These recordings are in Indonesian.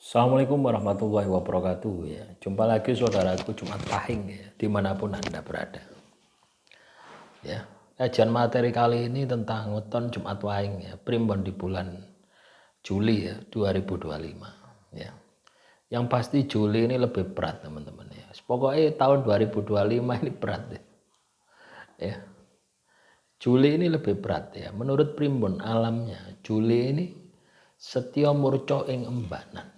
Assalamualaikum warahmatullahi wabarakatuh ya. Jumpa lagi saudaraku Jumat Pahing ya, dimanapun Anda berada. Ya, kajian materi kali ini tentang weton Jumat Pahing ya, primbon di bulan Juli ya 2025 ya. Yang pasti Juli ini lebih berat teman-teman ya. Pokoknya tahun 2025 ini berat ya. Ya. Juli ini lebih berat ya. Menurut primbon alamnya, Juli ini setya murca ing embanan.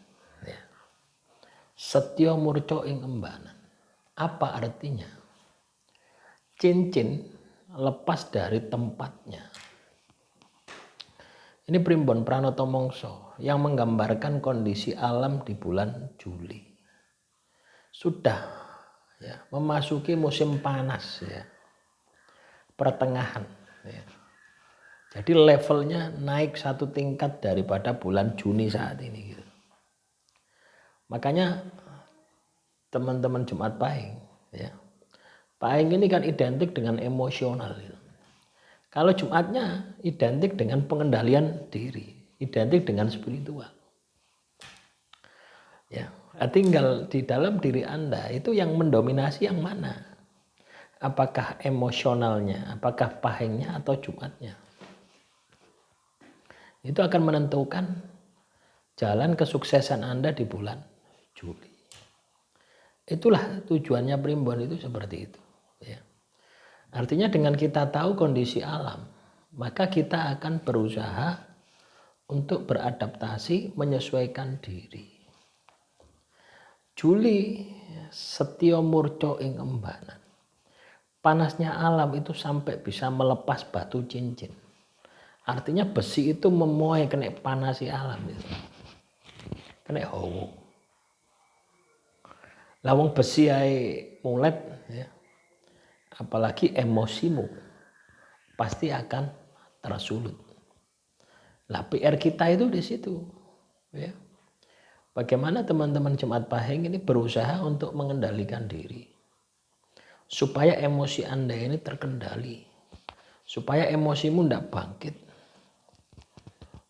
Setya murca ing embanan. Apa artinya? Cincin lepas dari tempatnya. Ini primbon Pranoto Mongso yang menggambarkan kondisi alam di bulan Juli. Sudah ya, memasuki musim panas ya. Pertengahan ya. Jadi levelnya naik satu tingkat daripada bulan Juni saat ini gitu. Makanya teman-teman Jumat Pahing ya. Pahing ini kan identik dengan emosional gitu. Kalau Jumatnya identik dengan pengendalian diri, identik dengan spiritual. Ya, tinggal di dalam diri Anda itu yang mendominasi yang mana? Apakah emosionalnya, apakah pahingnya atau Jumatnya? Itu akan menentukan jalan kesuksesan Anda di bulan Juli. Itulah tujuannya primbon itu seperti itu. Ya. Artinya dengan kita tahu kondisi alam, maka kita akan berusaha untuk beradaptasi, menyesuaikan diri. Juli setya murca ing embanan. Panasnya alam itu sampai bisa melepas batu cincin. Artinya besi itu memuai kena panasi alam itu. Kena hawa. Lawang besi ae mulet ya. Apalagi emosimu pasti akan tersulut. Lah PR kita itu di situ ya. Bagaimana teman-teman Jumat Pahing ini berusaha untuk mengendalikan diri supaya emosi Anda ini terkendali, supaya emosimu tidak bangkit.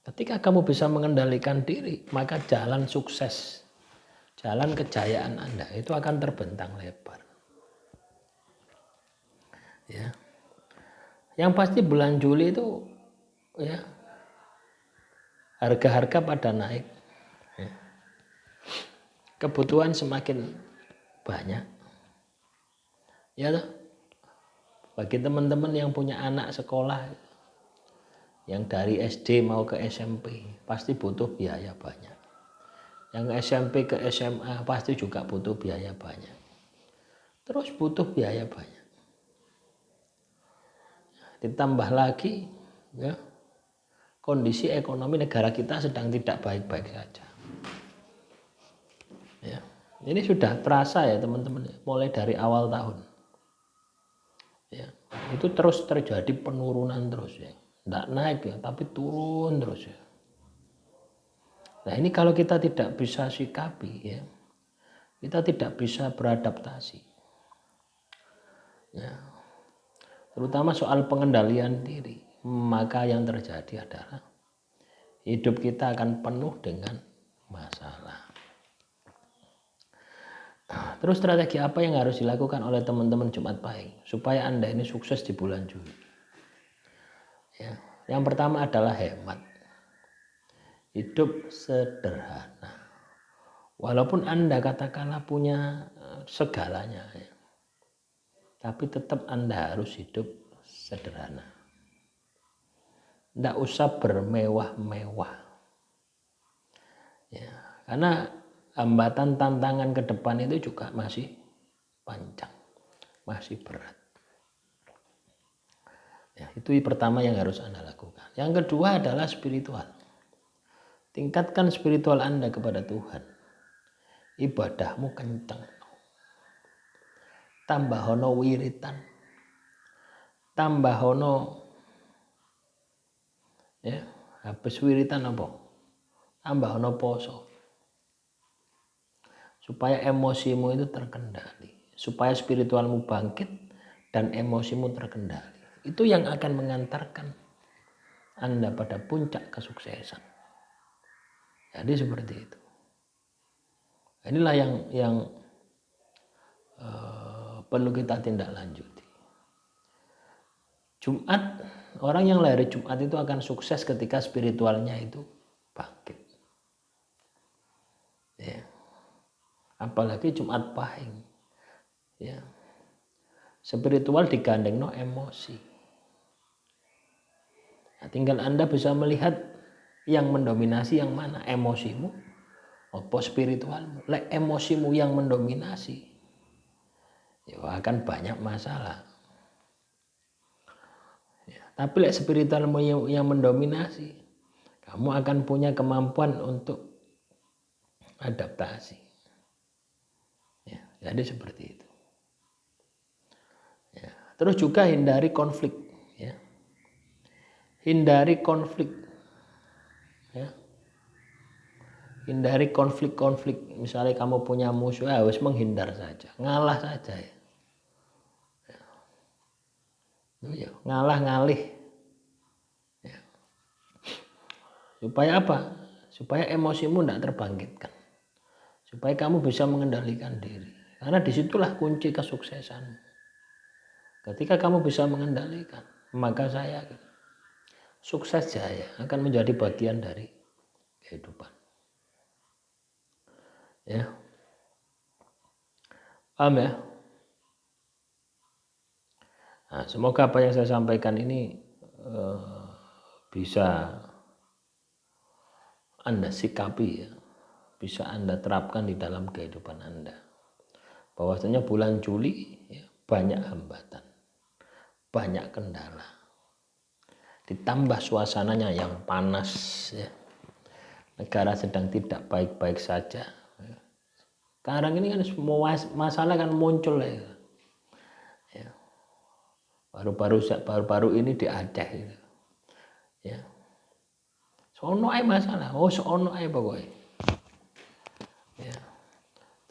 Ketika kamu bisa mengendalikan diri, maka jalan sukses, jalan kejayaan Anda itu akan terbentang lebar. Ya. Yang pasti bulan Juli itu ya harga-harga pada naik. Ya. Kebutuhan semakin banyak. Ya toh? Bagi teman-teman yang punya anak sekolah yang dari SD mau ke SMP pasti butuh biaya banyak. Yang SMP ke SMA pasti juga butuh biaya banyak. Terus butuh biaya banyak. Ditambah lagi ya, kondisi ekonomi negara kita sedang tidak baik-baik saja. Ya, ini sudah terasa ya teman-teman, mulai dari awal tahun. Ya, itu terus terjadi penurunan terus ya. Tidak naik ya, tapi turun terus ya. Nah ini kalau kita tidak bisa sikapi ya, kita tidak bisa beradaptasi. Ya, terutama soal pengendalian diri, maka yang terjadi adalah hidup kita akan penuh dengan masalah. Terus strategi apa yang harus dilakukan oleh teman-teman Jumat Pahing supaya Anda ini sukses di bulan Juli? Ya, yang pertama adalah hemat. Hidup sederhana. Walaupun Anda katakanlah punya segalanya, ya, tapi tetap Anda harus hidup sederhana. Tidak usah bermewah-mewah. Ya, karena hambatan tantangan ke depan itu juga masih panjang, masih berat. Ya, itu pertama yang harus Anda lakukan. Yang kedua adalah spiritual. Tingkatkan spiritual Anda kepada Tuhan. Ibadahmu kencang. Tambahono wiritan. Tambahono ya, habis wiritan apa? Tambahono poso. Supaya emosimu itu terkendali, supaya spiritualmu bangkit dan emosimu terkendali. Itu yang akan mengantarkan Anda pada puncak kesuksesan. Jadi seperti itu. Inilah yang perlu kita tindak lanjuti. Jumat, orang yang lahir Jumat itu akan sukses ketika spiritualnya itu bangkit. Ya. Apalagi Jumat Pahing. Ya. Spiritual digandeng no emosi. Nah, tinggal Anda bisa melihat yang mendominasi yang mana, emosimu apa spiritualmu. Lek emosimu yang mendominasi, ya akan banyak masalah. Ya, tapi lek spiritualmu yang mendominasi, kamu akan punya kemampuan untuk adaptasi. Ya, jadi seperti itu. Ya, terus juga hindari konflik. Ya. Hindari konflik. Ya. Hindari konflik-konflik. Misalnya kamu punya musuh, harus menghindar saja, ngalah saja ya. Ya, ngalah ngalih. Ya. Supaya apa? Supaya emosimu tidak terbangkitkan. Supaya kamu bisa mengendalikan diri. Karena disitulah kunci kesuksesan. Ketika kamu bisa mengendalikan, maka saya sukses jaya akan menjadi bagian dari kehidupan. Ya, paham ya? Nah, semoga apa yang saya sampaikan ini bisa Anda sikapi ya, bisa Anda terapkan di dalam kehidupan Anda. Bahwasanya bulan Juli ya, banyak hambatan, banyak kendala. Ditambah suasananya yang panas ya. Negara sedang tidak baik-baik saja. Sekarang ini kan semua masalah kan muncul ya. Baru-baru ini di Aceh gitu. Ya. Sono ae masalah, sono ae pokoknya. Ya.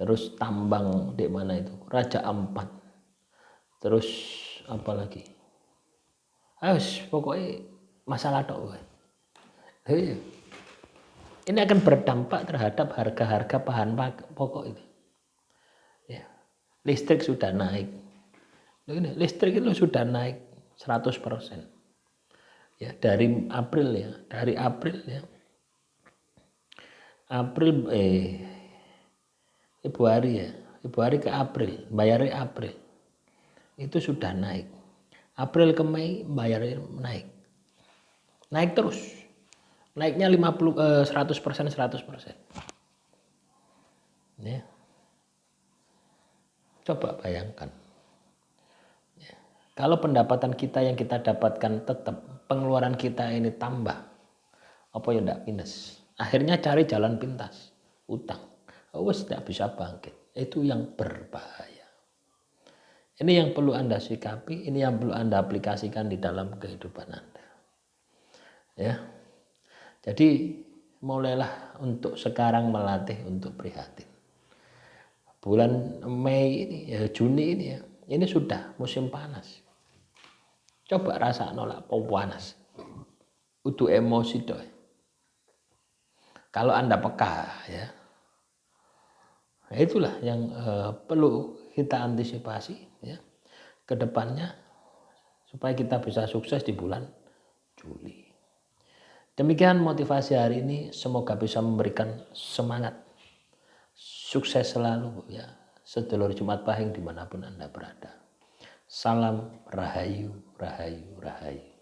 Terus tambang di mana itu? Raja Ampat. Terus apa lagi? Pokoknya masalah tok kowe. Ini akan berdampak terhadap harga-harga bahan pokok itu. Ya. Listrik sudah naik. Listrik itu sudah naik 100%. Ya, dari April ya, Februari ke April, bayarnya April itu sudah naik. April ke Mei bayarnya naik terus, naiknya 100%. Ya. Coba bayangkan, ya. Kalau pendapatan kita yang kita dapatkan tetap, pengeluaran kita ini tambah, apa ya enggak minus. Akhirnya cari jalan pintas, utang. Tidak bisa bangkit. Itu yang berbahaya. Ini yang perlu Anda sikapi, ini yang perlu Anda aplikasikan di dalam kehidupan Anda. Ya. Jadi mulailah untuk sekarang melatih untuk prihatin. Bulan Mei ini, ya Juni ini ya, ini sudah musim panas. Coba rasa nolak panas. Udah emosi doy. Kalau Anda peka ya. Nah, itulah yang perlu kita antisipasi ya ke depannya supaya kita bisa sukses di bulan Juli. Demikian motivasi hari ini, semoga bisa memberikan semangat. Sukses selalu ya, sedulur Jumat Pahing dimanapun Anda berada. Salam Rahayu, Rahayu, Rahayu.